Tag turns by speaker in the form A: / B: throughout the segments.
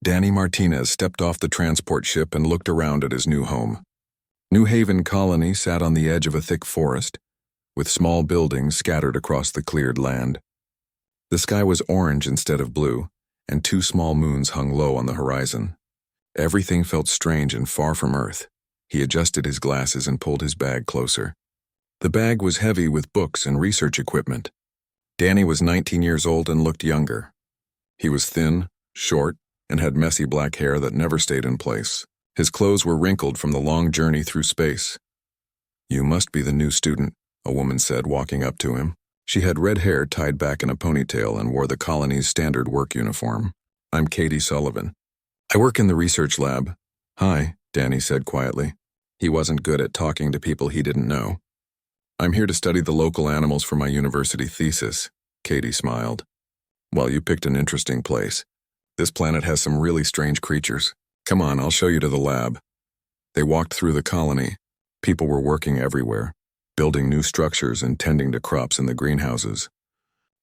A: Danny Martinez stepped off the transport ship and looked around at his new home. New Haven Colony sat on the edge of a thick forest, with small buildings scattered across the cleared land. The sky was orange instead of blue, and two small moons hung low on the horizon. Everything felt strange and far from Earth. He adjusted his glasses and pulled his bag closer. The bag was heavy with books and research equipment. Danny was 19 years old and looked younger. He was thin, short, and had messy black hair that never stayed in place. His clothes were wrinkled from the long journey through space. "You must be the new student," a woman said, walking up to him. She had red hair tied back in a ponytail and wore the colony's standard work uniform. "I'm Katie Sullivan. I work in the research lab." "Hi," Danny said quietly. He wasn't good at talking to people he didn't know. "I'm here to study the local animals for my university thesis," Katie smiled. "Well, you picked an interesting place. This planet has some really strange creatures. Come on, I'll show you to the lab." They walked through the colony. People were working everywhere, building new structures and tending to crops in the greenhouses.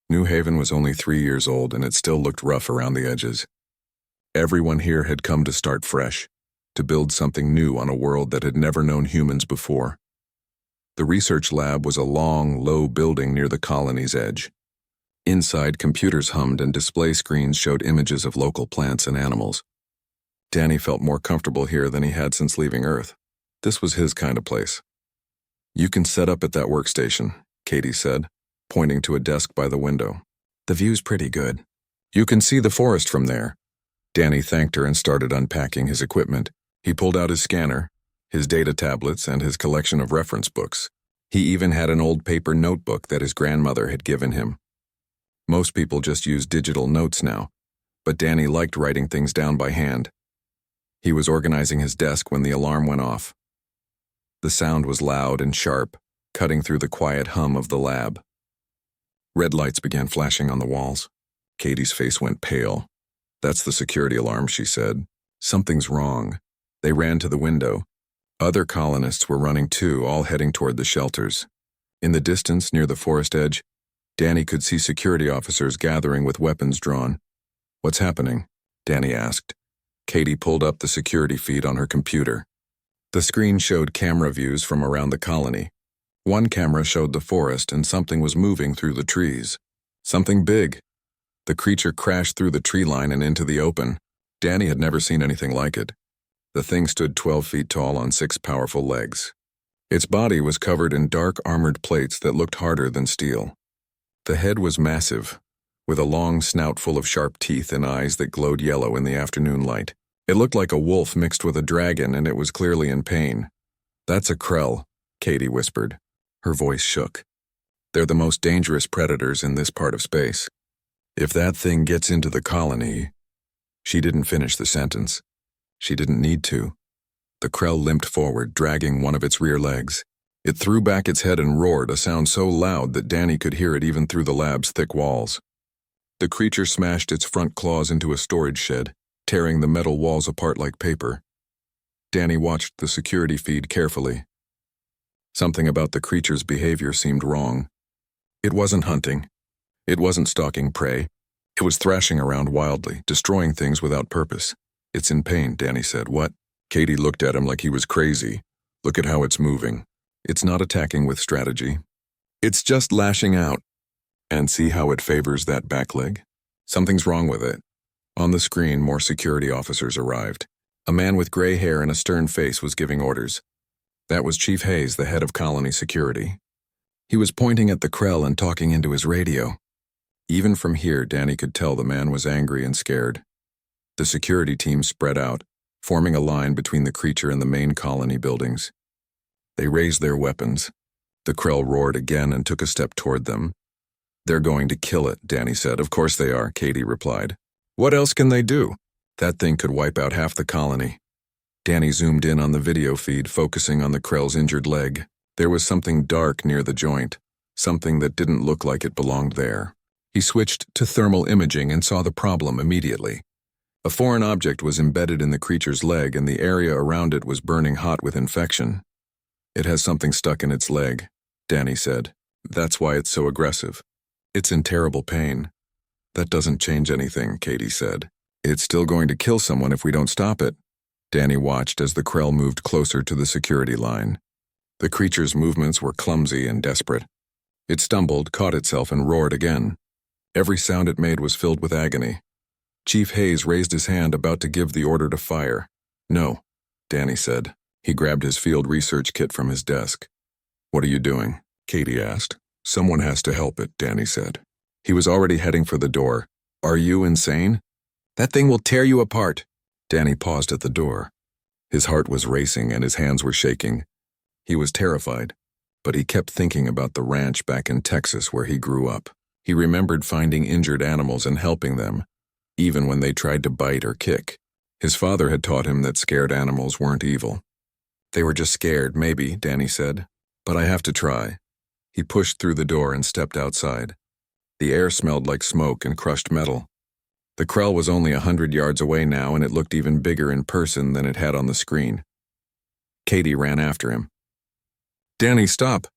A: New Haven was only 3 years old, and it still looked rough around the edges. Everyone here had come to start fresh, to build something new on a world that had never known humans before. The research lab was a long, low building near the colony's edge. Inside, computers hummed and display screens showed images of local plants and animals. Danny felt more comfortable here than he had since leaving Earth. This was his kind of place. "You can set up at that workstation," Katie said, pointing to a desk by the window. "The view's pretty good. You can see the forest from there." Danny thanked her and started unpacking his equipment. He pulled out his scanner, his data tablets, and his collection of reference books. He even had an old paper notebook that his grandmother had given him. Most people just use digital notes now, but Danny liked writing things down by hand. He was organizing his desk when the alarm went off. The sound was loud and sharp, cutting through the quiet hum of the lab. Red lights began flashing on the walls. Katie's face went pale. "That's the security alarm," she said. "Something's wrong." They ran to the window. Other colonists were running too, all heading toward the shelters. In the distance, near the forest edge, Danny could see security officers gathering with weapons drawn. "What's happening?" Danny asked. Katie pulled up the security feed on her computer. The screen showed camera views from around the colony. One camera showed the forest, and something was moving through the trees. Something big. The creature crashed through the tree line and into the open. Danny had never seen anything like it. The thing stood 12 feet tall on 6 powerful legs. Its body was covered in dark armored plates that looked harder than steel. The head was massive, with a long snout full of sharp teeth and eyes that glowed yellow in the afternoon light. It looked like a wolf mixed with a dragon, and it was clearly in pain. "That's a Krell," Katie whispered. Her voice shook. "They're the most dangerous predators in this part of space. If that thing gets into the colony..." She didn't finish the sentence. She didn't need to. The Krell limped forward, dragging one of its rear legs. It threw back its head and roared, a sound so loud that Danny could hear it even through the lab's thick walls. The creature smashed its front claws into a storage shed, tearing the metal walls apart like paper. Danny watched the security feed carefully. Something about the creature's behavior seemed wrong. It wasn't hunting. It wasn't stalking prey. It was thrashing around wildly, destroying things without purpose. "It's in pain," Danny said. "What?" Katie looked at him like he was crazy. "Look at how it's moving. It's not attacking with strategy. It's just lashing out. And see how it favors that back leg? Something's wrong with it." On the screen, more security officers arrived. A man with gray hair and a stern face was giving orders. That was Chief Hayes, the head of colony security. He was pointing at the Krell and talking into his radio. Even from here, Danny could tell the man was angry and scared. The security team spread out, forming a line between the creature and the main colony buildings. They raised their weapons. The Krell roared again and took a step toward them. "They're going to kill it," Danny said. "Of course they are," Katie replied. "What else can they do? That thing could wipe out half the colony." Danny zoomed in on the video feed, focusing on the Krell's injured leg. There was something dark near the joint, something that didn't look like it belonged there. He switched to thermal imaging and saw the problem immediately. A foreign object was embedded in the creature's leg, and the area around it was burning hot with infection. "It has something stuck in its leg," Danny said. "That's why it's so aggressive. It's in terrible pain." "That doesn't change anything," Katie said. It's still going to kill someone if we don't stop it. Danny watched as the Krell moved closer to the security line. The creature's movements were clumsy and desperate. It stumbled, caught itself, and roared again. Every sound it made was filled with agony. Chief Hayes raised his hand, about to give the order to fire. "No," Danny said. He grabbed his field research kit from his desk. "What are you doing?" Katie asked. "Someone has to help it," Danny said. He was already heading for the door. "Are you insane?" "That thing will tear you apart." Danny paused at the door. His heart was racing and his hands were shaking. He was terrified, but he kept thinking about the ranch back in Texas where he grew up. He remembered finding injured animals and helping them, even when they tried to bite or kick. His father had taught him that scared animals weren't evil. "They were just scared, maybe," Danny said. "But I have to try." He pushed through the door and stepped outside. The air smelled like smoke and crushed metal. The Krell was only 100 yards away now, and it looked even bigger in person than it had on the screen. Katie ran after him. "Danny, stop!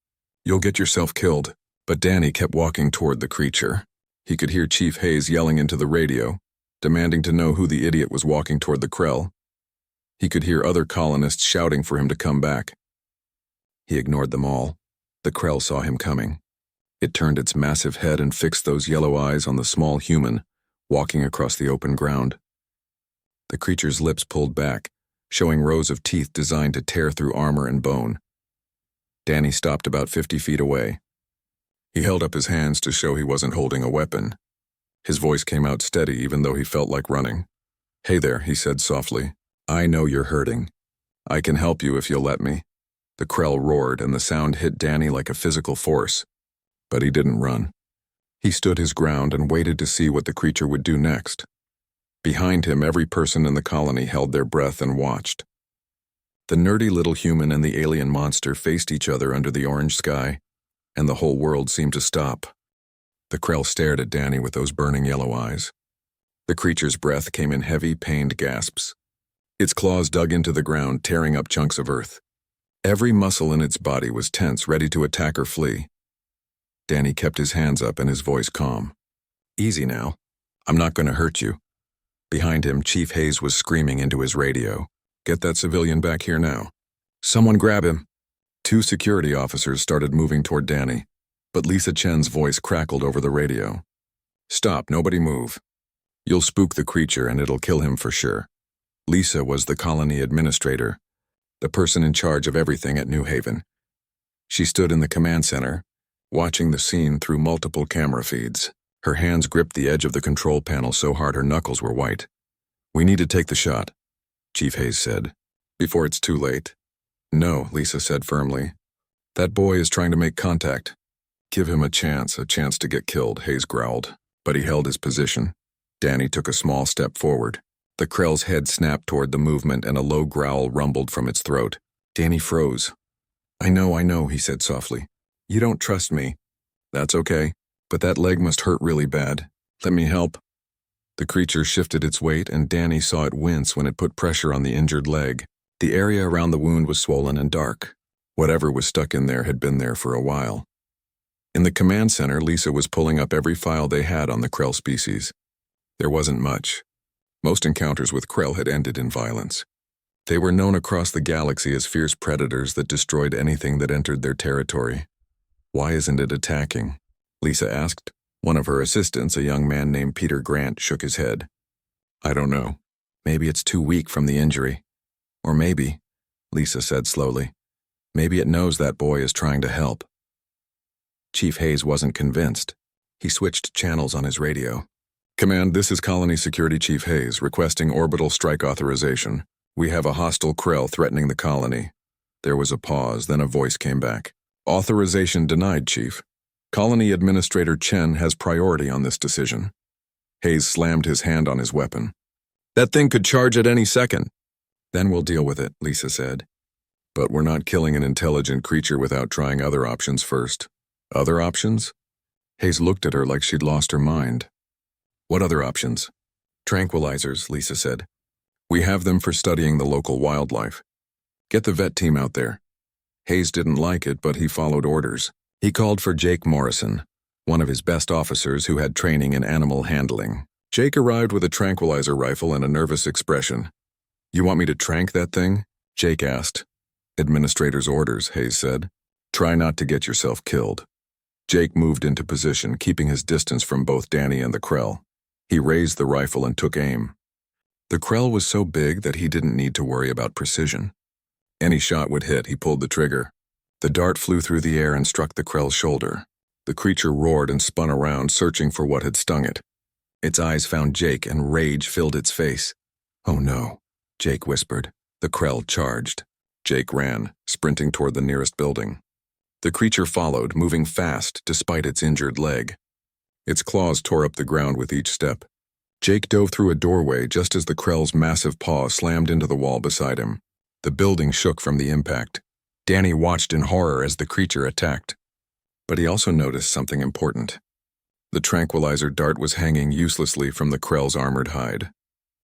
A: You'll get yourself killed." But Danny kept walking toward the creature. He could hear Chief Hayes yelling into the radio, demanding to know who the idiot was walking toward the Krell. He could hear other colonists shouting for him to come back. He ignored them all. The Krell saw him coming. It turned its massive head and fixed those yellow eyes on the small human, walking across the open ground. The creature's lips pulled back, showing rows of teeth designed to tear through armor and bone. Danny stopped about 50 feet away. He held up his hands to show he wasn't holding a weapon. His voice came out steady even though he felt like running. "Hey there," he said softly. "I know you're hurting. I can help you if you'll let me." The Krell roared and the sound hit Danny like a physical force. But he didn't run. He stood his ground and waited to see what the creature would do next. Behind him, every person in the colony held their breath and watched. The nerdy little human and the alien monster faced each other under the orange sky, and the whole world seemed to stop. The Krell stared at Danny with those burning yellow eyes. The creature's breath came in heavy, pained gasps. Its claws dug into the ground, tearing up chunks of earth. Every muscle in its body was tense, ready to attack or flee. Danny kept his hands up and his voice calm. "Easy now. I'm not going to hurt you." Behind him, Chief Hayes was screaming into his radio. "Get that civilian back here now. Someone grab him." 2 security officers started moving toward Danny, but Lisa Chen's voice crackled over the radio. "Stop, nobody move. You'll spook the creature and it'll kill him for sure." Lisa was the colony administrator, the person in charge of everything at New Haven. She stood in the command center, watching the scene through multiple camera feeds. Her hands gripped the edge of the control panel so hard her knuckles were white. "We need to take the shot," Chief Hayes said, "before it's too late." "No," Lisa said firmly. "That boy is trying to make contact. Give him a chance to get killed," Hayes growled, but he held his position. Danny took a small step forward. The Krell's head snapped toward the movement and a low growl rumbled from its throat. Danny froze. I know, he said softly. "You don't trust me." "That's okay, but that leg must hurt really bad. Let me help." The creature shifted its weight and Danny saw it wince when it put pressure on the injured leg. The area around the wound was swollen and dark. Whatever was stuck in there had been there for a while. In the command center, Lisa was pulling up every file they had on the Krell species. There wasn't much. Most encounters with Krell had ended in violence. They were known across the galaxy as fierce predators that destroyed anything that entered their territory. "Why isn't it attacking?" Lisa asked. One of her assistants, a young man named Peter Grant, shook his head. "I don't know. Maybe it's too weak from the injury. Or maybe," Lisa said slowly, "maybe it knows that boy is trying to help." Chief Hayes wasn't convinced. He switched channels on his radio. "Command, this is Colony Security Chief Hayes, requesting orbital strike authorization. We have a hostile Krell threatening the colony." There was a pause, then a voice came back. "Authorization denied, Chief. Colony Administrator Chen has priority on this decision." Hayes slammed his hand on his weapon. "That thing could charge at any second." "Then we'll deal with it," Lisa said. "But we're not killing an intelligent creature without trying other options first." "Other options?" Hayes looked at her like she'd lost her mind. "What other options?" "Tranquilizers," Lisa said. "We have them for studying the local wildlife. Get the vet team out there." Hayes didn't like it, but he followed orders. He called for Jake Morrison, one of his best officers who had training in animal handling. Jake arrived with a tranquilizer rifle and a nervous expression. "You want me to trank that thing?" Jake asked. "Administrator's orders," Hayes said. "Try not to get yourself killed." Jake moved into position, keeping his distance from both Danny and the Krell. He raised the rifle and took aim. The Krell was so big that he didn't need to worry about precision. Any shot would hit. He pulled the trigger. The dart flew through the air and struck the Krell's shoulder. The creature roared and spun around, searching for what had stung it. Its eyes found Jake, and rage filled its face. "Oh no," Jake whispered. The Krell charged. Jake ran, sprinting toward the nearest building. The creature followed, moving fast despite its injured leg. Its claws tore up the ground with each step. Jake dove through a doorway just as the Krell's massive paw slammed into the wall beside him. The building shook from the impact. Danny watched in horror as the creature attacked. But he also noticed something important. The tranquilizer dart was hanging uselessly from the Krell's armored hide.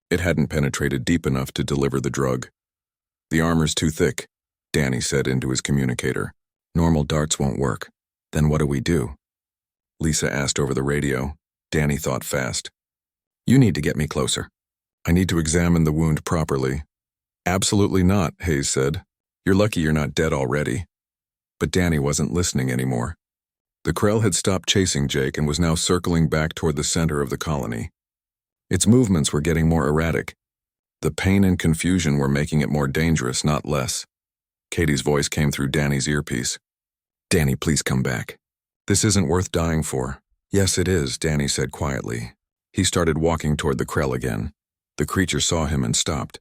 A: It hadn't penetrated deep enough to deliver the drug. "The armor's too thick," Danny said into his communicator. "Normal darts won't work. Then what do we do?" Lisa asked over the radio. Danny thought fast. "You need to get me closer. I need to examine the wound properly." "Absolutely not," Hayes said. "You're lucky you're not dead already." But Danny wasn't listening anymore. The Krell had stopped chasing Jake and was now circling back toward the center of the colony. Its movements were getting more erratic. The pain and confusion were making it more dangerous, not less. Katie's voice came through Danny's earpiece. "Danny, please come back. This isn't worth dying for." "Yes, it is," Danny said quietly. He started walking toward the Krell again. The creature saw him and stopped.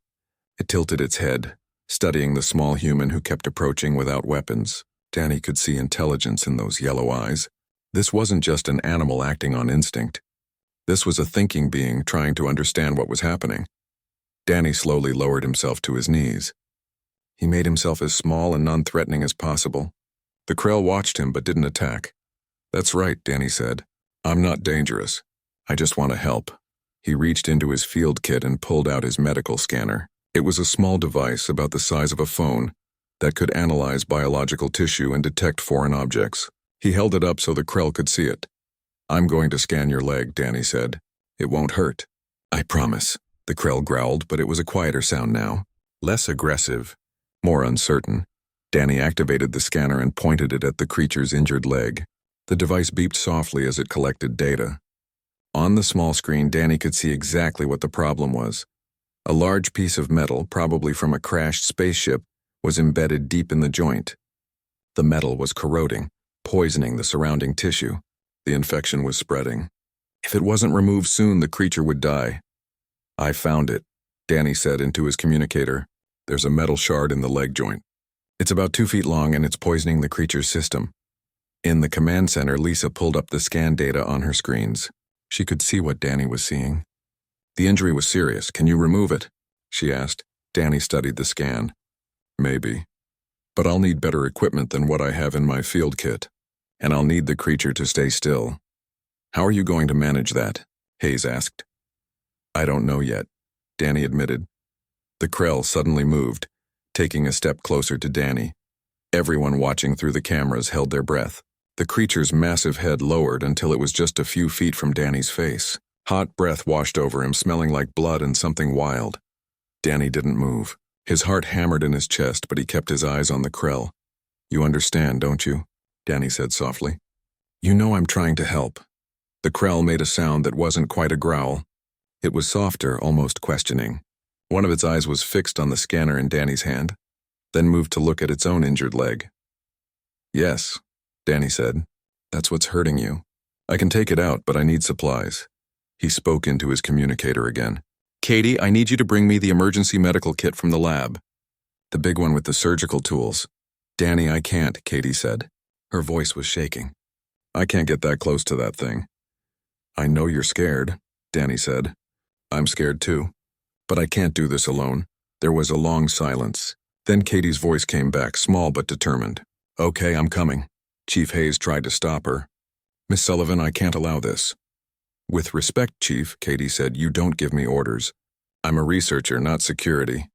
A: It tilted its head, studying the small human who kept approaching without weapons. Danny could see intelligence in those yellow eyes. This wasn't just an animal acting on instinct. This was a thinking being trying to understand what was happening. Danny slowly lowered himself to his knees. He made himself as small and non-threatening as possible. The Krell watched him but didn't attack. "That's right," Danny said. "I'm not dangerous. I just want to help." He reached into his field kit and pulled out his medical scanner. It was a small device about the size of a phone that could analyze biological tissue and detect foreign objects. He held it up so the Krell could see it. "I'm going to scan your leg," Danny said. "It won't hurt." "I promise." The Krell growled, but it was a quieter sound now. Less aggressive, more uncertain. Danny activated the scanner and pointed it at the creature's injured leg. The device beeped softly as it collected data. On the small screen, Danny could see exactly what the problem was. A large piece of metal, probably from a crashed spaceship, was embedded deep in the joint. The metal was corroding, poisoning the surrounding tissue. The infection was spreading. If it wasn't removed soon, the creature would die. "I found it," Danny said into his communicator. "There's a metal shard in the leg joint. It's about 2 feet long and it's poisoning the creature's system." In the command center, Lisa pulled up the scan data on her screens. She could see what Danny was seeing. "The injury was serious. Can you remove it?" she asked. Danny studied the scan. "Maybe. But I'll need better equipment than what I have in my field kit. And I'll need the creature to stay still." "How are you going to manage that?" Hayes asked. "I don't know yet," Danny admitted. The Krell suddenly moved, taking a step closer to Danny. Everyone watching through the cameras held their breath. The creature's massive head lowered until it was just a few feet from Danny's face. Hot breath washed over him, smelling like blood and something wild. Danny didn't move. His heart hammered in his chest, but he kept his eyes on the Krell. "You understand, don't you?" Danny said softly. "You know I'm trying to help." The Krell made a sound that wasn't quite a growl. It was softer, almost questioning. One of its eyes was fixed on the scanner in Danny's hand, then moved to look at its own injured leg. "Yes," Danny said. "That's what's hurting you. I can take it out, but I need supplies." He spoke into his communicator again. "Katie, I need you to bring me the emergency medical kit from the lab. The big one with the surgical tools." "Danny, I can't," Katie said. Her voice was shaking. "I can't get that close to that thing." "I know you're scared," Danny said. "I'm scared too. But I can't do this alone." There was a long silence. Then Katie's voice came back, small but determined. "Okay, I'm coming." Chief Hayes tried to stop her. "Miss Sullivan, I can't allow this." "With respect, Chief," Katie said, "you don't give me orders. I'm a researcher, not security."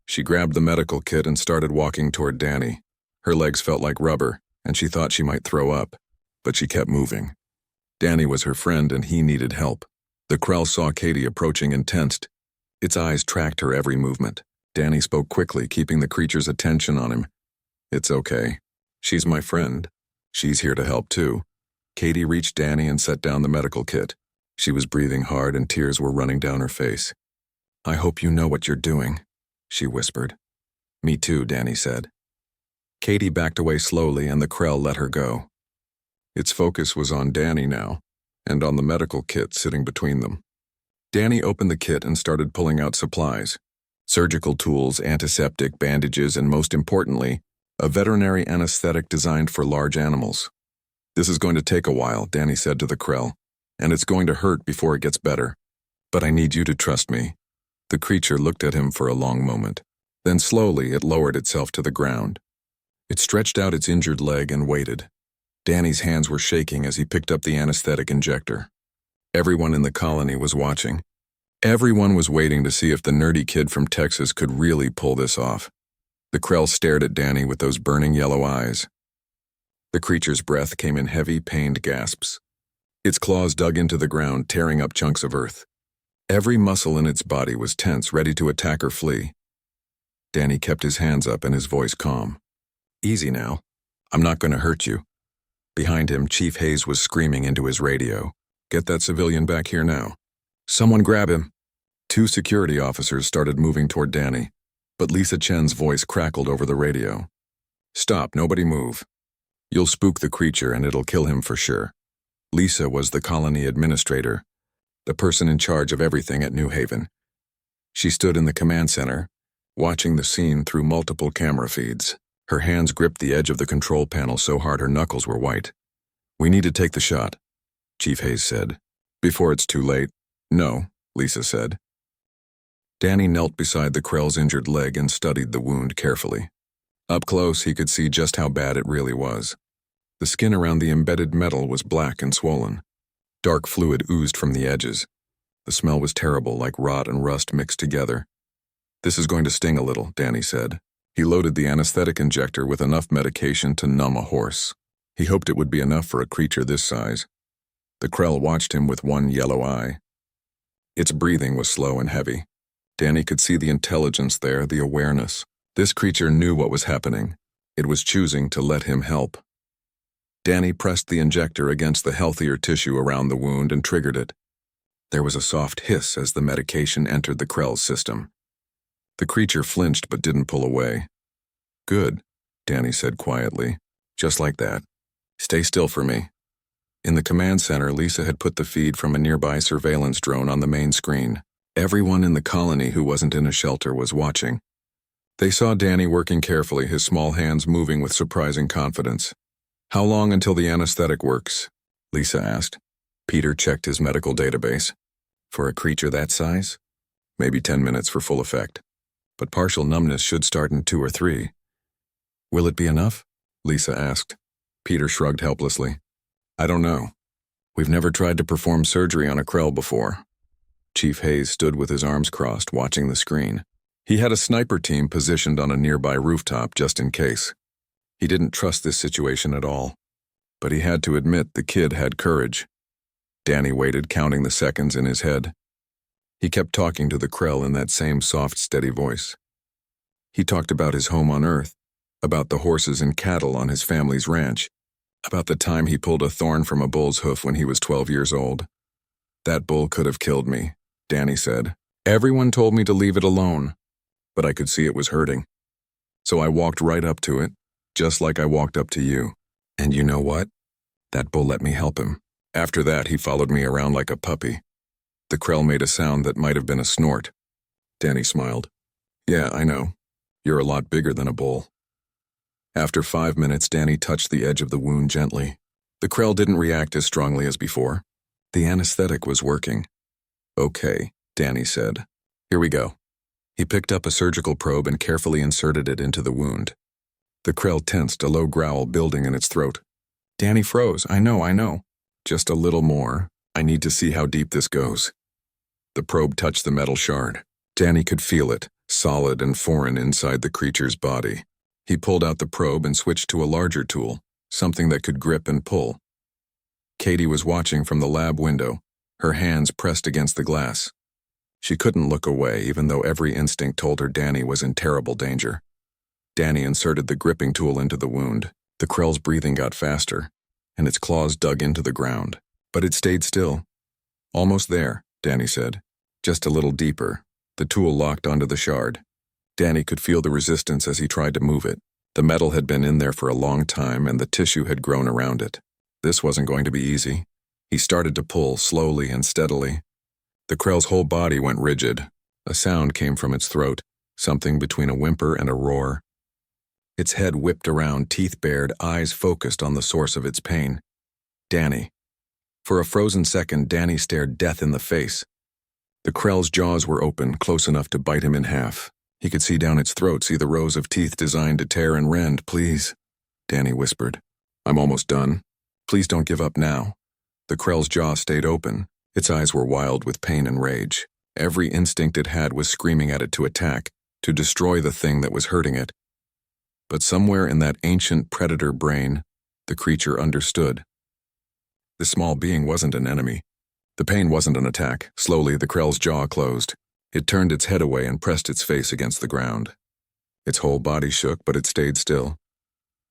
A: She grabbed the medical kit and started walking toward Danny. Her legs felt like rubber, and she thought she might throw up, but she kept moving. Danny was her friend and he needed help. The Krell saw Katie approaching and tensed. Its eyes tracked her every movement. Danny spoke quickly, keeping the creature's attention on him. "It's okay. She's my friend. She's here to help too." Katie reached Danny and set down the medical kit. She was breathing hard and tears were running down her face. "I hope you know what you're doing," she whispered. "Me too," Danny said. Katie backed away slowly and the Krell let her go. Its focus was on Danny now, and on the medical kit sitting between them. Danny opened the kit and started pulling out supplies. Surgical tools, antiseptic, bandages, and most importantly, a veterinary anesthetic designed for large animals. "This is going to take a while," Danny said to the Krell, "and it's going to hurt before it gets better. But I need you to trust me." The creature looked at him for a long moment. Then slowly it lowered itself to the ground. It stretched out its injured leg and waited. Danny's hands were shaking as he picked up the anesthetic injector. Everyone in the colony was watching. Everyone was waiting to see if the nerdy kid from Texas could really pull this off. The Krell stared at Danny with those burning yellow eyes. The creature's breath came in heavy, pained gasps. Its claws dug into the ground, tearing up chunks of earth. Every muscle in its body was tense, ready to attack or flee. Danny kept his hands up and his voice calm. "Easy now. I'm not going to hurt you." Behind him, Chief Hayes was screaming into his radio. "Get that civilian back here now. Someone grab him." 2 security officers started moving toward Danny, but Lisa Chen's voice crackled over the radio. "Stop, nobody move. You'll spook the creature and it'll kill him for sure." Lisa was the colony administrator, the person in charge of everything at New Haven. She stood in the command center, watching the scene through multiple camera feeds. Her hands gripped the edge of the control panel so hard her knuckles were white. "We need to take the shot," Chief Hayes said. "Before it's too late." "No," Lisa said. Danny knelt beside the Krell's injured leg and studied the wound carefully. Up close, he could see just how bad it really was. The skin around the embedded metal was black and swollen. Dark fluid oozed from the edges. The smell was terrible, like rot and rust mixed together. "This is going to sting a little," Danny said. He loaded the anesthetic injector with enough medication to numb a horse. He hoped it would be enough for a creature this size. The Krell watched him with one yellow eye. Its breathing was slow and heavy. Danny could see the intelligence there, the awareness. This creature knew what was happening. It was choosing to let him help. Danny pressed the injector against the healthier tissue around the wound and triggered it. There was a soft hiss as the medication entered the Krell's system. The creature flinched but didn't pull away. "Good," Danny said quietly. "Just like that. Stay still for me." In the command center, Lisa had put the feed from a nearby surveillance drone on the main screen. Everyone in the colony who wasn't in a shelter was watching. They saw Danny working carefully, his small hands moving with surprising confidence. "How long until the anesthetic works?" Lisa asked. Peter checked his medical database. "For a creature that size? Maybe 10 minutes for full effect. But partial numbness should start in 2 or 3. "Will it be enough?" Lisa asked. Peter shrugged helplessly. "I don't know. We've never tried to perform surgery on a Krell before." Chief Hayes stood with his arms crossed, watching the screen. He had a sniper team positioned on a nearby rooftop just in case. He didn't trust this situation at all. But he had to admit the kid had courage. Danny waited, counting the seconds in his head. He kept talking to the Krell in that same soft, steady voice. He talked about his home on Earth, about the horses and cattle on his family's ranch, about the time he pulled a thorn from a bull's hoof when he was 12 years old. "That bull could have killed me," Danny said. "Everyone told me to leave it alone, but I could see it was hurting. So I walked right up to it, just like I walked up to you. And you know what? That bull let me help him. After that, he followed me around like a puppy." The Krell made a sound that might have been a snort. Danny smiled. "Yeah, I know. You're a lot bigger than a bull." After 5 minutes, Danny touched the edge of the wound gently. The Krell didn't react as strongly as before. The anesthetic was working. "Okay," Danny said. "Here we go." He picked up a surgical probe and carefully inserted it into the wound. The Krell tensed, a low growl building in its throat. Danny froze. I know. "Just a little more. I need to see how deep this goes." The probe touched the metal shard. Danny could feel it, solid and foreign inside the creature's body. He pulled out the probe and switched to a larger tool, something that could grip and pull. Katie was watching from the lab window, her hands pressed against the glass. She couldn't look away, even though every instinct told her Danny was in terrible danger. Danny inserted the gripping tool into the wound. The Krell's breathing got faster, and its claws dug into the ground. But it stayed still. "Almost there," Danny said. "Just a little deeper." The tool locked onto the shard. Danny could feel the resistance as he tried to move it. The metal had been in there for a long time, and the tissue had grown around it. This wasn't going to be easy. He started to pull, slowly and steadily. The Krell's whole body went rigid. A sound came from its throat, something between a whimper and a roar. Its head whipped around, teeth bared, eyes focused on the source of its pain. Danny. For a frozen second, Danny stared death in the face. The Krell's jaws were open, close enough to bite him in half. He could see down its throat, see the rows of teeth designed to tear and rend. "Please," Danny whispered. "I'm almost done. Please don't give up now." The Krell's jaw stayed open. Its eyes were wild with pain and rage. Every instinct it had was screaming at it to attack, to destroy the thing that was hurting it. But somewhere in that ancient predator brain, the creature understood. The small being wasn't an enemy. The pain wasn't an attack. Slowly, the Krell's jaw closed. It turned its head away and pressed its face against the ground. Its whole body shook, but it stayed still.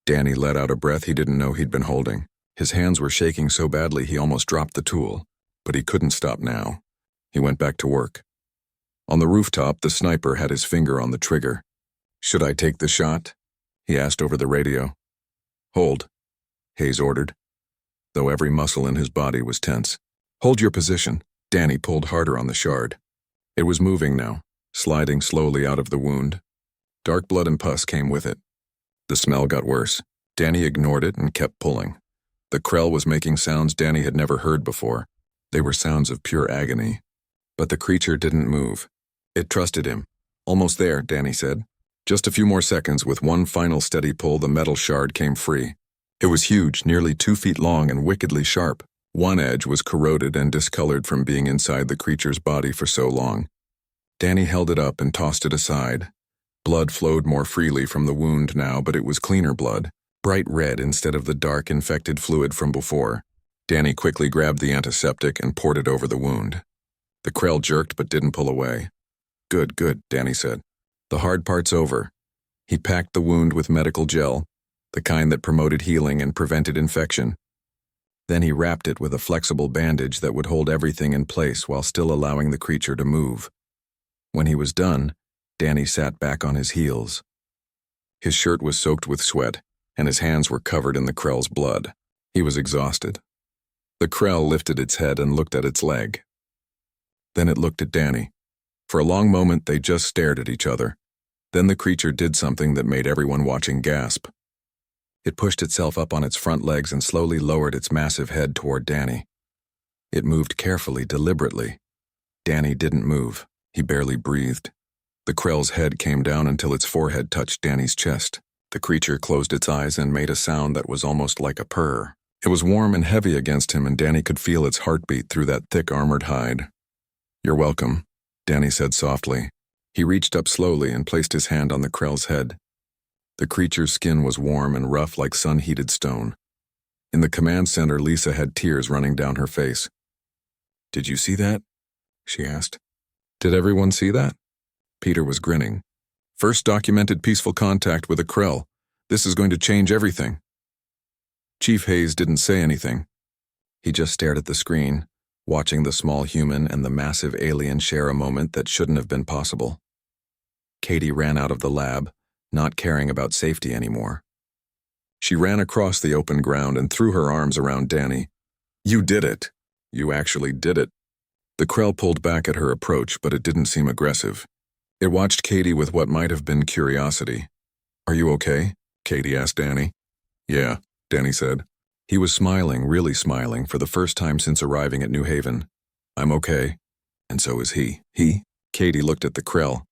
A: Danny let out a breath he didn't know he'd been holding. His hands were shaking so badly he almost dropped the tool, but he couldn't stop now. He went back to work. On the rooftop, the sniper had his finger on the trigger. "Should I take the shot?" he asked over the radio. "Hold," Hayes ordered, though every muscle in his body was tense. "Hold your position." Danny pulled harder on the shard. It was moving now, sliding slowly out of the wound. Dark blood and pus came with it. The smell got worse. Danny ignored it and kept pulling. The Krell was making sounds Danny had never heard before. They were sounds of pure agony. But the creature didn't move. It trusted him. "Almost there," Danny said. Just a few more seconds. With one final steady pull, the metal shard came free. It was huge, nearly 2 feet long and wickedly sharp. One edge was corroded and discolored from being inside the creature's body for so long. Danny held it up and tossed it aside. Blood flowed more freely from the wound now, but it was cleaner blood, bright red instead of the dark infected fluid from before. Danny quickly grabbed the antiseptic and poured it over the wound. The Krell jerked but didn't pull away. Good, Danny said. "The hard part's over." He packed the wound with medical gel, the kind that promoted healing and prevented infection. Then he wrapped it with a flexible bandage that would hold everything in place while still allowing the creature to move. When he was done, Danny sat back on his heels. His shirt was soaked with sweat, and his hands were covered in the Krell's blood. He was exhausted. The Krell lifted its head and looked at its leg. Then it looked at Danny. For a long moment, they just stared at each other. Then the creature did something that made everyone watching gasp. It pushed itself up on its front legs and slowly lowered its massive head toward Danny. It moved carefully, deliberately. Danny didn't move. He barely breathed. The Krell's head came down until its forehead touched Danny's chest. The creature closed its eyes and made a sound that was almost like a purr. It was warm and heavy against him, and Danny could feel its heartbeat through that thick armored hide. "You're welcome," Danny said softly. He reached up slowly and placed his hand on the Krell's head. The creature's skin was warm and rough like sun-heated stone. In the command center, Lisa had tears running down her face. "Did you see that?" she asked. "Did everyone see that?" Peter was grinning. "First documented peaceful contact with a Krell. This is going to change everything." Chief Hayes didn't say anything. He just stared at the screen, watching the small human and the massive alien share a moment that shouldn't have been possible. Katie ran out of the lab, not caring about safety anymore. She ran across the open ground and threw her arms around Danny. "You did it. You actually did it." The Krell pulled back at her approach, but it didn't seem aggressive. It watched Katie with what might have been curiosity. "Are you okay?" Katie asked Danny. "Yeah," Danny said. He was smiling, really smiling, for the first time since arriving at New Haven. "I'm okay." And so is he. He? Katie looked at the Krell.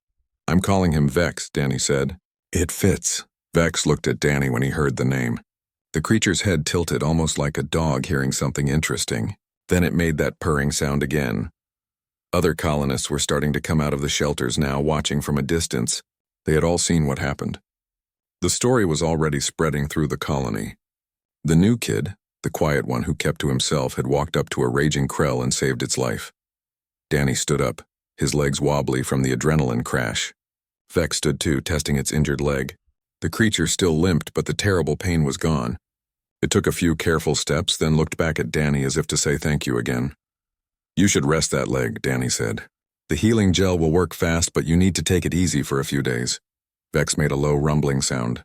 A: "I'm calling him Vex," Danny said. "It fits." Vex looked at Danny when he heard the name. The creature's head tilted almost like a dog hearing something interesting. Then it made that purring sound again. Other colonists were starting to come out of the shelters now, watching from a distance. They had all seen what happened. The story was already spreading through the colony. The new kid, The quiet one who kept to himself had walked up to a raging Krell and saved its life. Danny stood up, his legs wobbly from the adrenaline crash. Vex stood too, testing its injured leg. The creature still limped, but the terrible pain was gone. It took a few careful steps, then looked back at Danny as if to say thank you again. "You should rest that leg," Danny said. "The healing gel will work fast, but you need to take it easy for a few days." Vex made a low rumbling sound.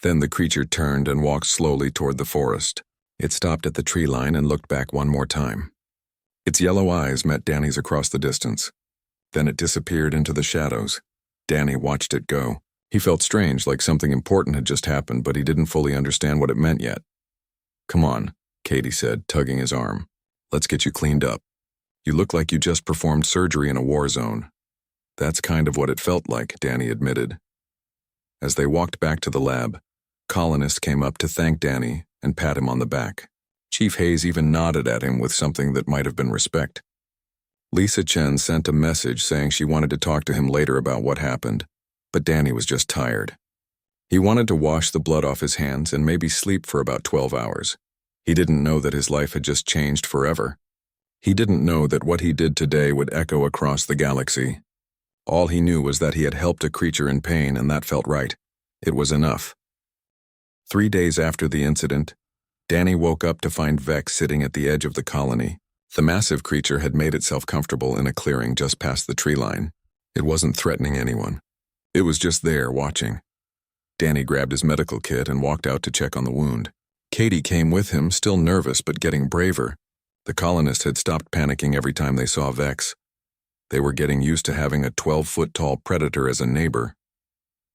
A: Then the creature turned and walked slowly toward the forest. It stopped at the tree line and looked back one more time. Its yellow eyes met Danny's across the distance. Then it disappeared into the shadows. Danny watched it go. He felt strange, like something important had just happened, but he didn't fully understand what it meant yet. "Come on," Katie said, tugging his arm. "Let's get you cleaned up. You look like you just performed surgery in a war zone." "That's kind of what it felt like," Danny admitted. As they walked back to the lab, colonists came up to thank Danny and pat him on the back. Chief Hayes even nodded at him with something that might have been respect. Lisa Chen sent a message saying she wanted to talk to him later about what happened, but Danny was just tired. He wanted to wash the blood off his hands and maybe sleep for about 12 hours. He didn't know that his life had just changed forever. He didn't know that what he did today would echo across the galaxy. All he knew was that he had helped a creature in pain, and that felt right. It was enough. 3 days after the incident, Danny woke up to find Vex sitting at the edge of the colony. The massive creature had made itself comfortable in a clearing just past the tree line. It wasn't threatening anyone. It was just there, watching. Danny grabbed his medical kit and walked out to check on the wound. Katie came with him, still nervous but getting braver. The colonists had stopped panicking every time they saw Vex. They were getting used to having a 12-foot-tall predator as a neighbor.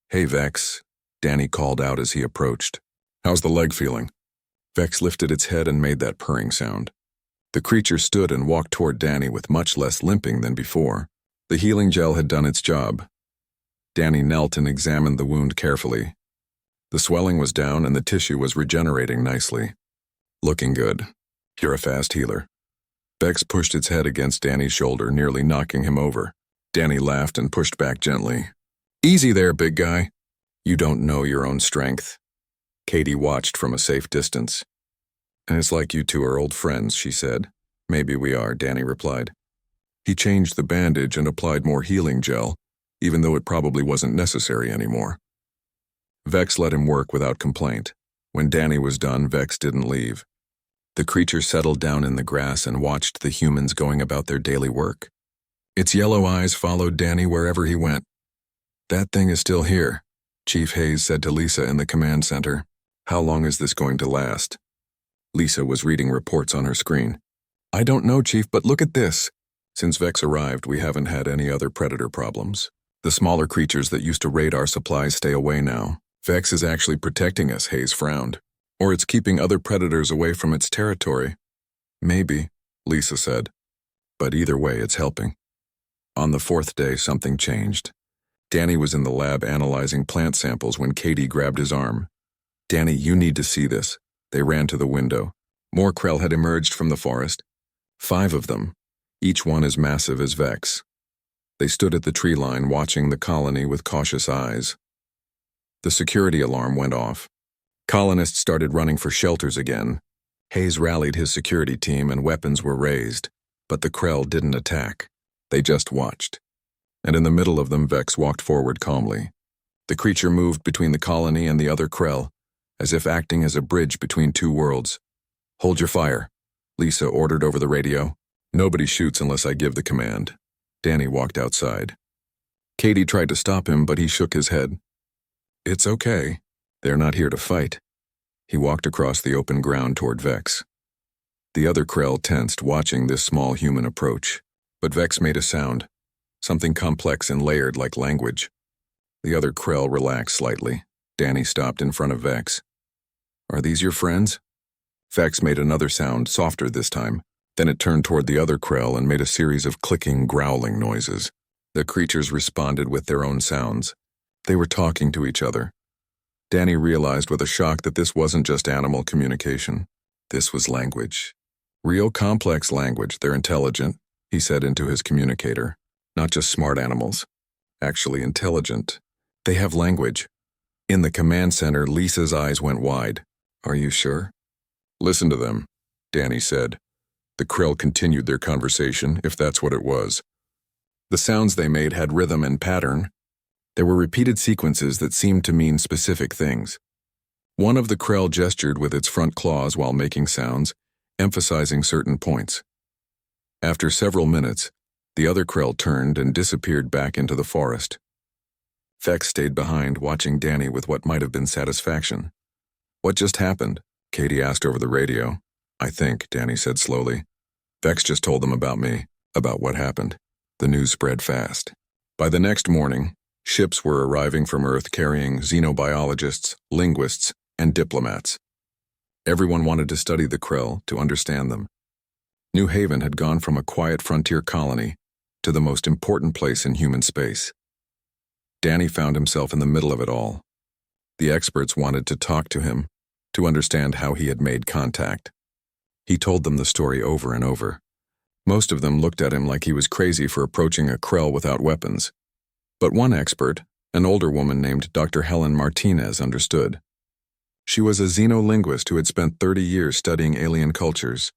A: "Hey, Vex," Danny called out as he approached. "How's the leg feeling?" Vex lifted its head and made that purring sound. The creature stood and walked toward Danny with much less limping than before. The healing gel had done its job. Danny knelt and examined the wound carefully. The swelling was down and the tissue was regenerating nicely. "Looking good. You're a fast healer." Vex pushed its head against Danny's shoulder, nearly knocking him over. Danny laughed and pushed back gently. "Easy there, big guy. You don't know your own strength." Katie watched from a safe distance. "And it's like you two are old friends," she said. "Maybe we are," Danny replied. He changed the bandage and applied more healing gel, even though it probably wasn't necessary anymore. Vex let him work without complaint. When Danny was done, Vex didn't leave. The creature settled down in the grass and watched the humans going about their daily work. Its yellow eyes followed Danny wherever he went. "That thing is still here," Chief Hayes said to Lisa in the command center. "How long is this going to last?" Lisa was reading reports on her screen. "I don't know, Chief, but look at this. Since Vex arrived, we haven't had any other predator problems. The smaller creatures that used to raid our supplies stay away now. Vex is actually protecting us," Hayes frowned. "Or it's keeping other predators away from its territory." "Maybe," Lisa said. "But either way, it's helping." On the 4th day, something changed. Danny was in the lab analyzing plant samples when Katie grabbed his arm. "Danny, you need to see this." They ran to the window. More Krell had emerged from the forest. 5 of them, each one as massive as Vex. They stood at the tree line watching the colony with cautious eyes. The security alarm went off. Colonists started running for shelters again. Hayes rallied his security team and weapons were raised, but the Krell didn't attack. They just watched. And in the middle of them, Vex walked forward calmly. The creature moved between the colony and the other Krell, as if acting as a bridge between two worlds. "Hold your fire," Lisa ordered over the radio. "Nobody shoots unless I give the command." Danny walked outside. Katie tried to stop him, but he shook his head. "It's okay. They're not here to fight." He walked across the open ground toward Vex. The other Krell tensed, watching this small human approach. But Vex made a sound, something complex and layered like language. The other Krell relaxed slightly. Danny stopped in front of Vex. "Are these your friends?" Vex made another sound, softer this time. Then it turned toward the other Krell and made a series of clicking, growling noises. The creatures responded with their own sounds. They were talking to each other. Danny realized with a shock that this wasn't just animal communication. This was language. Real complex language. "They're intelligent," he said into his communicator. "Not just smart animals. Actually intelligent. They have language." In the command center, Lisa's eyes went wide. "Are you sure?" Listen to them, Danny said. The krill continued their conversation, if that's what it was. The sounds they made had rhythm and pattern. There were repeated sequences that seemed to mean specific things. One of the krill gestured with its front claws while making sounds, emphasizing certain points. After several minutes, the other krill turned and disappeared back into the forest. Vex stayed behind, watching Danny with what might have been satisfaction. What just happened? Katie asked over the radio. I think, Danny said slowly. Vex just told them about me, about what happened. The news spread fast. By the next morning, ships were arriving from Earth carrying xenobiologists, linguists, and diplomats. Everyone wanted to study the krill, to understand them. New Haven had gone from a quiet frontier colony to the most important place in human space. Danny found himself in the middle of it all. The experts wanted to talk to him, to understand how he had made contact. He told them the story over and over. Most of them looked at him like he was crazy for approaching a krill without weapons. But one expert, an older woman named Dr. Helen Martinez, understood. She was a xenolinguist who had spent 30 years studying alien cultures.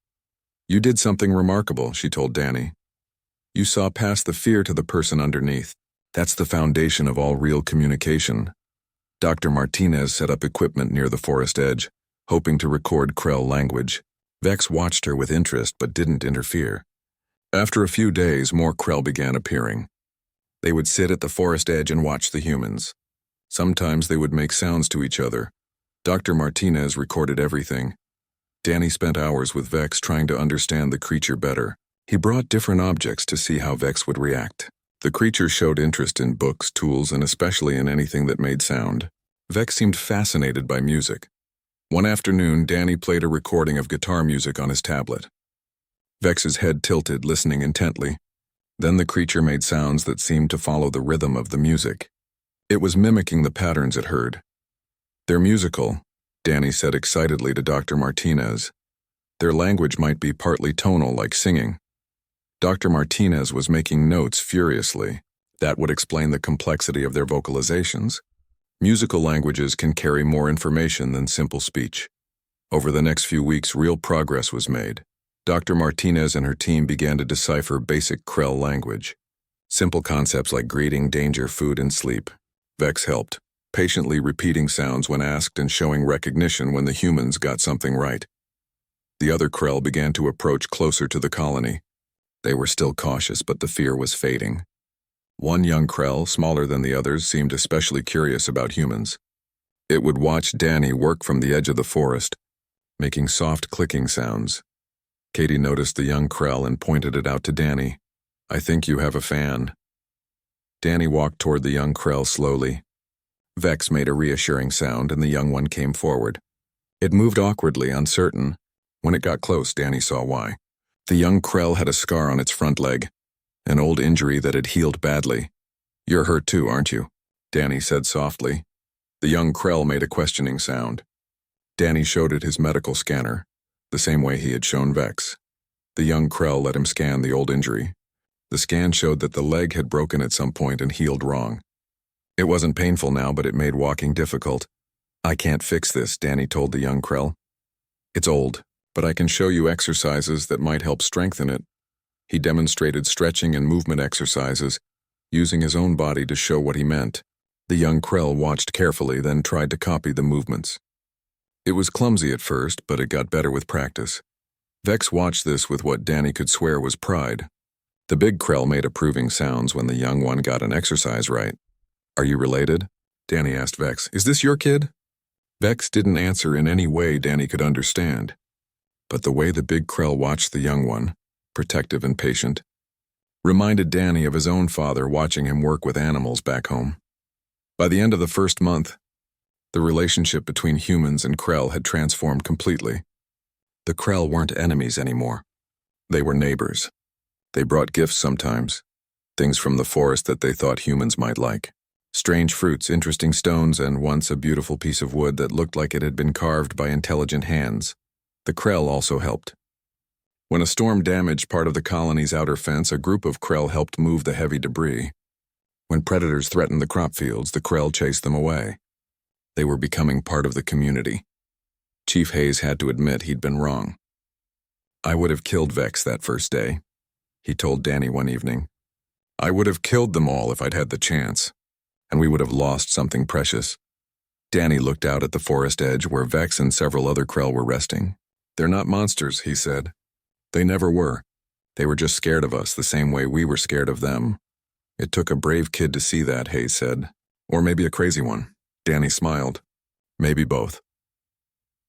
A: You did something remarkable, she told Danny. You saw past the fear to the person underneath. That's the foundation of all real communication. Dr. Martinez set up equipment near the forest edge, hoping to record krill language. Vex watched her with interest but didn't interfere. After a few days, more krill began appearing. They would sit at the forest edge and watch the humans. Sometimes they would make sounds to each other. Dr. Martinez recorded everything. Danny spent hours with Vex trying to understand the creature better. He brought different objects to see how Vex would react. The creature showed interest in books, tools, and especially in anything that made sound. Vex seemed fascinated by music. One afternoon, Danny played a recording of guitar music on his tablet. Vex's head tilted, listening intently. Then the creature made sounds that seemed to follow the rhythm of the music. It was mimicking the patterns it heard. They're musical, Danny said excitedly to Dr. Martinez. Their language might be partly tonal, like singing. Dr. Martinez was making notes furiously. That would explain the complexity of their vocalizations. Musical languages can carry more information than simple speech. Over the next few weeks, real progress was made. Dr. Martinez and her team began to decipher basic krill language. Simple concepts like greeting, danger, food, and sleep. Vex helped, patiently repeating sounds when asked and showing recognition when the humans got something right. The other krill began to approach closer to the colony. They were still cautious, but the fear was fading. One young krill, smaller than the others, seemed especially curious about humans. It would watch Danny work from the edge of the forest, making soft clicking sounds. Katie noticed the young krill and pointed it out to Danny. I think you have a fan. Danny walked toward the young krill slowly. Vex made a reassuring sound and the young one came forward. It moved awkwardly, uncertain. When it got close, Danny saw why. The young krill had a scar on its front leg, an old injury that had healed badly. You're hurt too, aren't you? Danny said softly. The young krill made a questioning sound. Danny showed it his medical scanner, the same way he had shown Vex. The young krill let him scan the old injury. The scan showed that the leg had broken at some point and healed wrong. It wasn't painful now, but it made walking difficult. I can't fix this, Danny told the young krill. It's old, but I can show you exercises that might help strengthen it. He demonstrated stretching and movement exercises, using his own body to show what he meant. The young krill watched carefully, then tried to copy the movements. It was clumsy at first, but it got better with practice. Vex watched this with what Danny could swear was pride. The big krill made approving sounds when the young one got an exercise right. Are you related? Danny asked Vex. Is this your kid? Vex didn't answer in any way Danny could understand. But the way the big krill watched the young one, protective and patient, reminded Danny of his own father watching him work with animals back home. By the end of the first month, the relationship between humans and krill had transformed completely. The krill weren't enemies anymore. They were neighbors. They brought gifts sometimes, things from the forest that they thought humans might like. Strange fruits, interesting stones, and once a beautiful piece of wood that looked like it had been carved by intelligent hands. The krill also helped. When a storm damaged part of the colony's outer fence, a group of krill helped move the heavy debris. When predators threatened the crop fields, the krill chased them away. They were becoming part of the community. Chief Hayes had to admit he'd been wrong. "I would have killed Vex that first day," he told Danny one evening. "I would have killed them all if I'd had the chance, and we would have lost something precious." Danny looked out at the forest edge where Vex and several other Krell were resting. "They're not monsters," he said. "They never were. They were just scared of us the same way we were scared of them." "It took a brave kid to see that," Hayes said. "Or maybe a crazy one." Danny smiled. "Maybe both."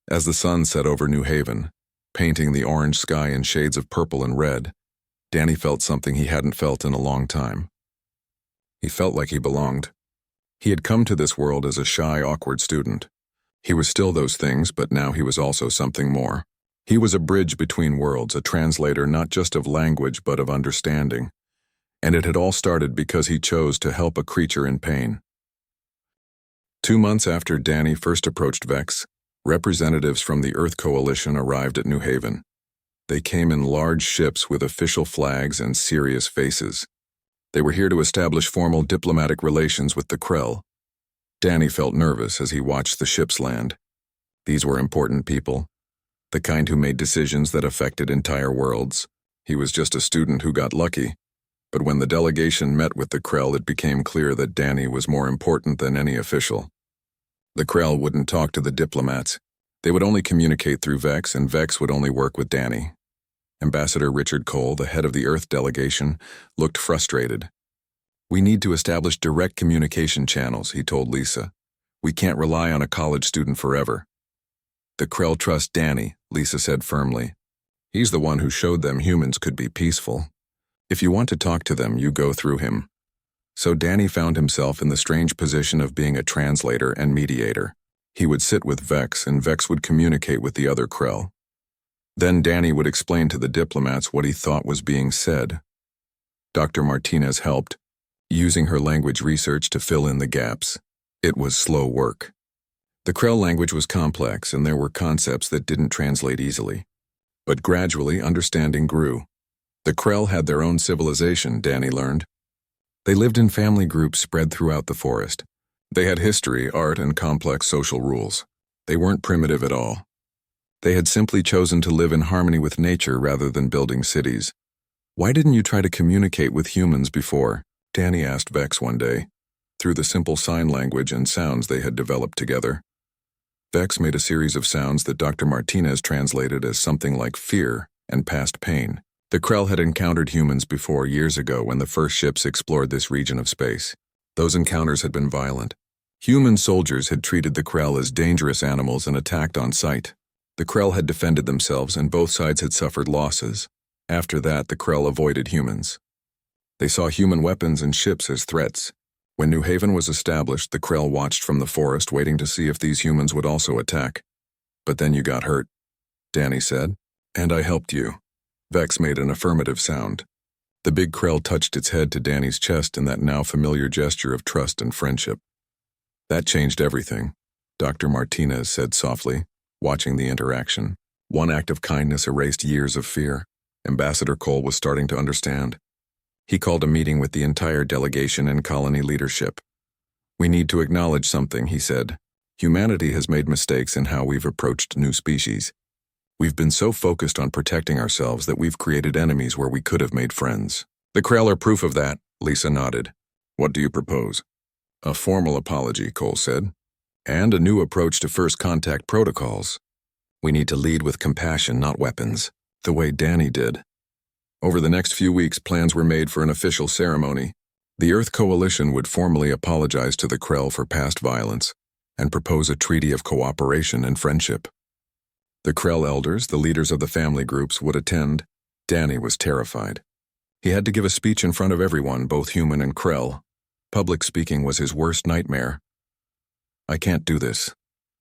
A: As the sun set over New Haven, painting the orange sky in shades of purple and red, Danny felt something he hadn't felt in a long time. He felt like he belonged. He had come to this world as a shy, awkward student. He was still those things, but now he was also something more. He was a bridge between worlds, a translator not just of language but of understanding. And it had all started because he chose to help a creature in pain. 2 months after Danny first approached Vex, representatives from the Earth Coalition arrived at New Haven. They came in large ships with official flags and serious faces. They were here to establish formal diplomatic relations with the Krell. Danny felt nervous as he watched the ships land. These were important people, the kind who made decisions that affected entire worlds. He was just a student who got lucky. But when the delegation met with the Krell, it became clear that Danny was more important than any official. The Krell wouldn't talk to the diplomats. They would only communicate through Vex, and Vex would only work with Danny. Ambassador Richard Cole, the head of the Earth delegation, looked frustrated. "We need to establish direct communication channels," he told Lisa. "We can't rely on a college student forever." "The Krell trust Danny," Lisa said firmly. "He's the one who showed them humans could be peaceful. If you want to talk to them, you go through him." So Danny found himself in the strange position of being a translator and mediator. He would sit with Vex, and Vex would communicate with the other Krell. Then Danny would explain to the diplomats what he thought was being said. Dr. Martinez helped, using her language research to fill in the gaps. It was slow work. The Krell language was complex, and there were concepts that didn't translate easily. But gradually, understanding grew. The Krell had their own civilization, Danny learned. They lived in family groups spread throughout the forest. They had history, art, and complex social rules. They weren't primitive at all. They had simply chosen to live in harmony with nature rather than building cities. "Why didn't you try to communicate with humans before?" Danny asked Vex one day, through the simple sign language and sounds they had developed together. Vex made a series of sounds that Dr. Martinez translated as something like fear and past pain. The Krell had encountered humans before, years ago, when the first ships explored this region of space. Those encounters had been violent. Human soldiers had treated the Krell as dangerous animals and attacked on sight. The Krell had defended themselves, and both sides had suffered losses. After that, the Krell avoided humans. They saw human weapons and ships as threats. When New Haven was established, the Krell watched from the forest, waiting to see if these humans would also attack. "But then you got hurt," Danny said. "And I helped you." Vex made an affirmative sound. The big Krell touched its head to Danny's chest in that now familiar gesture of trust and friendship. "That changed everything," Dr. Martinez said softly, watching the interaction. One act of kindness erased years of fear. Ambassador Cole was starting to understand. He called a meeting with the entire delegation and colony leadership. "We need to acknowledge something," he said. "Humanity has made mistakes in how we've approached new species. We've been so focused on protecting ourselves that we've created enemies where we could have made friends." "The Krell are proof of that," Lisa nodded. "What do you propose?" "A formal apology," Cole said. "And a new approach to first contact protocols. We need to lead with compassion, not weapons, the way Danny did." Over the next few weeks, plans were made for an official ceremony. The Earth Coalition would formally apologize to the Krell for past violence and propose a treaty of cooperation and friendship. The Krell elders, the leaders of the family groups, would attend. Danny was terrified. He had to give a speech in front of everyone, both human and Krell. Public speaking was his worst nightmare. "I can't do this,"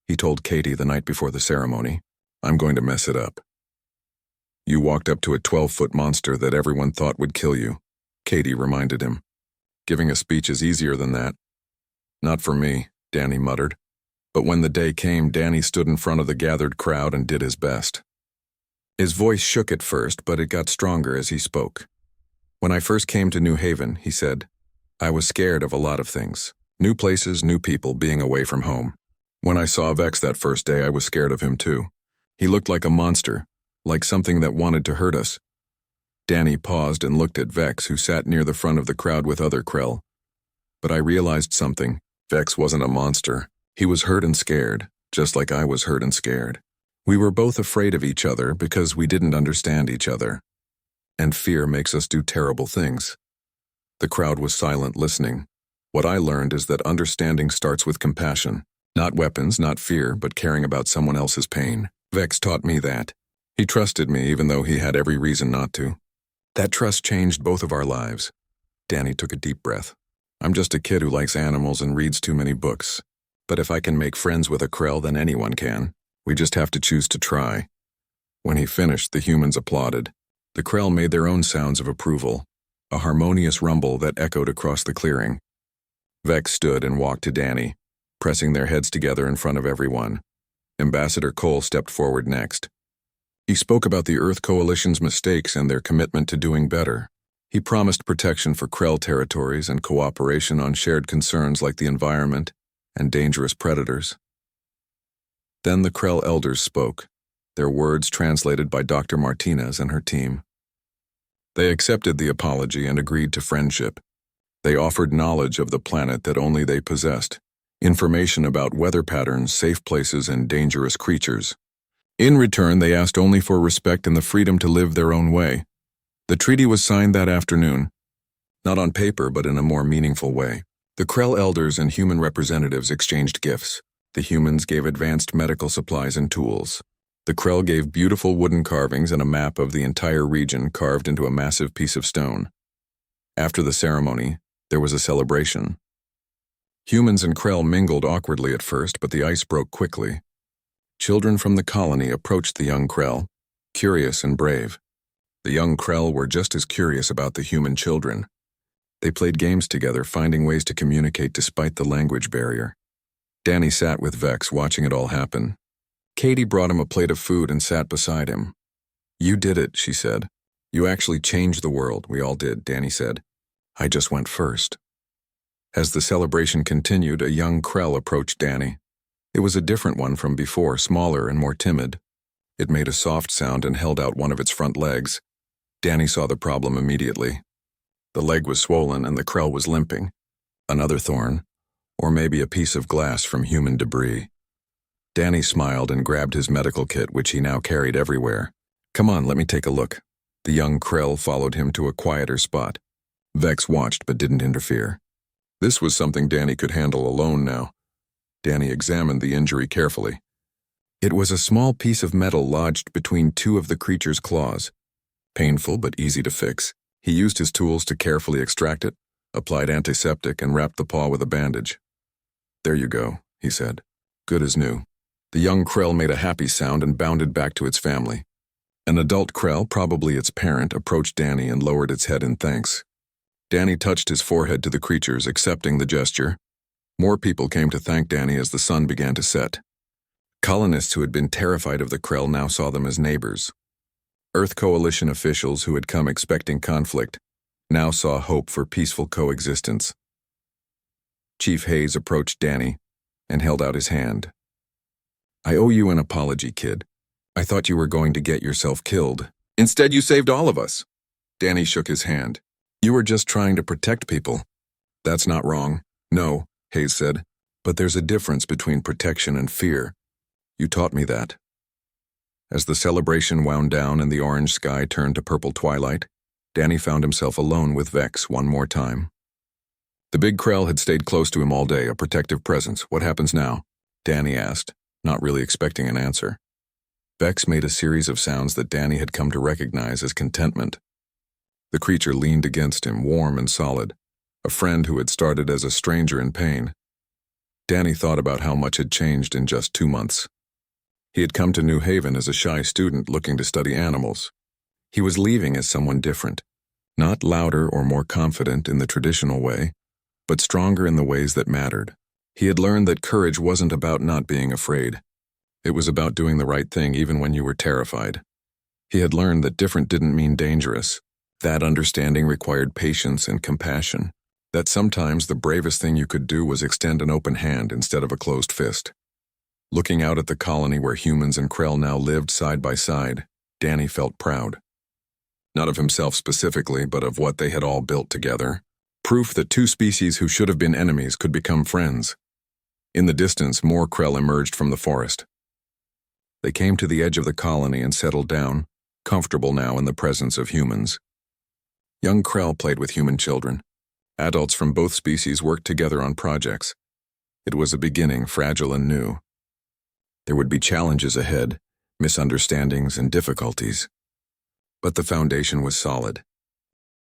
A: he told Katie the night before the ceremony. "I'm going to mess it up." "You walked up to a 12-foot monster that everyone thought would kill you," Katie reminded him. "Giving a speech is easier than that." "Not for me," Danny muttered. But when the day came, Danny stood in front of the gathered crowd and did his best. His voice shook at first, but it got stronger as he spoke. "When I first came to New Haven," he said, "I was scared of a lot of things. New places, new people, being away from home. When I saw Vex that first day, I was scared of him too. He looked like a monster, like something that wanted to hurt us. Danny paused and looked at Vex, who sat near the front of the crowd with other Krell. But I realized something. Vex wasn't a monster. He was hurt and scared, just like I was hurt and scared. We were both afraid of each other because we didn't understand each other. And fear makes us do terrible things. The crowd was silent, listening. What I learned is that understanding starts with compassion. Not weapons, not fear, but caring about someone else's pain. Vex taught me that. He trusted me even though he had every reason not to. That trust changed both of our lives. Danny took a deep breath. I'm just a kid who likes animals and reads too many books. But if I can make friends with a Krell, then anyone can. We just have to choose to try. When he finished, the humans applauded. The Krell made their own sounds of approval, a harmonious rumble that echoed across the clearing. Vex stood and walked to Danny, pressing their heads together in front of everyone. Ambassador Cole stepped forward next. He spoke about the Earth Coalition's mistakes and their commitment to doing better. He promised protection for Krell territories and cooperation on shared concerns like the environment and dangerous predators. Then the Krell elders spoke, their words translated by Dr. Martinez and her team. They accepted the apology and agreed to friendship. They offered knowledge of the planet that only they possessed, information about weather patterns, safe places, and dangerous creatures. In return, they asked only for respect and the freedom to live their own way. The treaty was signed that afternoon, not on paper but in a more meaningful way. The Krell elders and human representatives exchanged gifts. The humans gave advanced medical supplies and tools. The Krell gave beautiful wooden carvings and a map of the entire region carved into a massive piece of stone. After the ceremony, there was a celebration. Humans and Krell mingled awkwardly at first, but the ice broke quickly. Children from the colony approached the young Krell, curious and brave. The young Krell were just as curious about the human children. They played games together, finding ways to communicate despite the language barrier. Danny sat with Vex, watching it all happen. Katie brought him a plate of food and sat beside him. You did it, she said. You actually changed the world. We all did, Danny said. I just went first. As the celebration continued, a young Krell approached Danny. It was a different one from before, smaller and more timid. It made a soft sound and held out one of its front legs. Danny saw the problem immediately. The leg was swollen and the Krell was limping. Another thorn, or maybe a piece of glass from human debris. Danny smiled and grabbed his medical kit, which he now carried everywhere. Come on, let me take a look. The young Krell followed him to a quieter spot. Vex watched but didn't interfere. This was something Danny could handle alone now. Danny examined the injury carefully. It was a small piece of metal lodged between two of the creature's claws. Painful but easy to fix. He used his tools to carefully extract it, applied antiseptic, and wrapped the paw with a bandage. There you go, he said. Good as new. The young Krell made a happy sound and bounded back to its family. An adult Krell, probably its parent, approached Danny and lowered its head in thanks. Danny touched his forehead to the creatures, accepting the gesture. More people came to thank Danny as the sun began to set. Colonists who had been terrified of the Krell now saw them as neighbors. Earth Coalition officials who had come expecting conflict now saw hope for peaceful coexistence. Chief Hayes approached Danny and held out his hand. I owe you an apology, kid. I thought you were going to get yourself killed. Instead, you saved all of us. Danny shook his hand. You were just trying to protect people. That's not wrong. No, Hayes said, but there's a difference between protection and fear. You taught me that. As the celebration wound down and the orange sky turned to purple twilight, Danny found himself alone with Vex one more time. The big Krell had stayed close to him all day, a protective presence. What happens now? Danny asked, not really expecting an answer. Vex made a series of sounds that Danny had come to recognize as contentment. The creature leaned against him, warm and solid, a friend who had started as a stranger in pain. Danny thought about how much had changed in just 2 months. He had come to New Haven as a shy student looking to study animals. He was leaving as someone different, not louder or more confident in the traditional way, but stronger in the ways that mattered. He had learned that courage wasn't about not being afraid. It was about doing the right thing even when you were terrified. He had learned that different didn't mean dangerous. That understanding required patience and compassion. That sometimes the bravest thing you could do was extend an open hand instead of a closed fist. Looking out at the colony where humans and Krell now lived side by side, Danny felt proud. Not of himself specifically, but of what they had all built together. Proof that two species who should have been enemies could become friends. In the distance, more Krell emerged from the forest. They came to the edge of the colony and settled down, comfortable now in the presence of humans. Young Krell played with human children. Adults from both species worked together on projects. It was a beginning, fragile and new. There would be challenges ahead, misunderstandings and difficulties. But the foundation was solid.